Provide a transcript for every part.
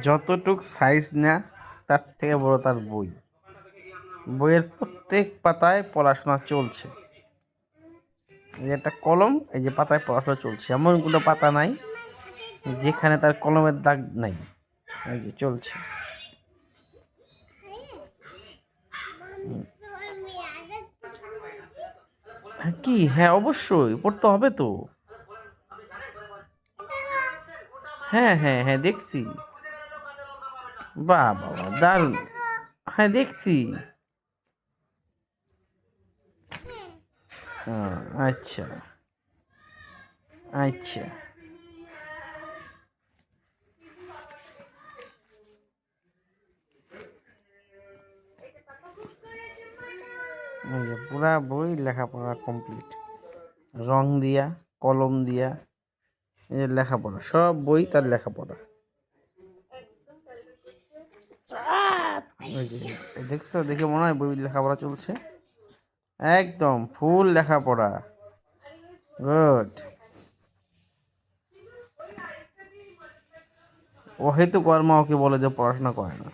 যতটুক সাইজ না তার থেকে বড় তার বই। বইয়ের প্রত্যেক পাতায় পড়াশোনা চলছে। এই যে একটা কলম, এই যে পাতায় পড়াশোনা চলছে, এমন কোনো পাতা নাই যেখানে তার কলমের দাগ নাই। এই যে চলছে। কি? হ্যাঁ, অবশ্যই পড়তে হবে তো। হ্যাঁ হ্যাঁ হ্যাঁ, দেখছি। বাহ বাবা, দারুণ। হ্যাঁ, দেখছি। আচ্ছা আচ্ছা। এই যে পুরা বই লেখাপড়া কমপ্লিট, রং দিয়া, কলম দিয়া, এই যে লেখাপড়া, সব বই তার লেখাপড়া। ওই যে দেখছো, দেখে মনে হয় বই লেখাপড়া চলছে। একদম ফুল লেখাপড়া। গুড। অহেতু কর্মা ওকে বলে যে পড়াশোনা করে না।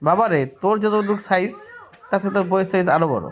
বাবারে, তোর যতটুকু সাইজ তাতে তোর বইয়ের সাইজ আরো বড়।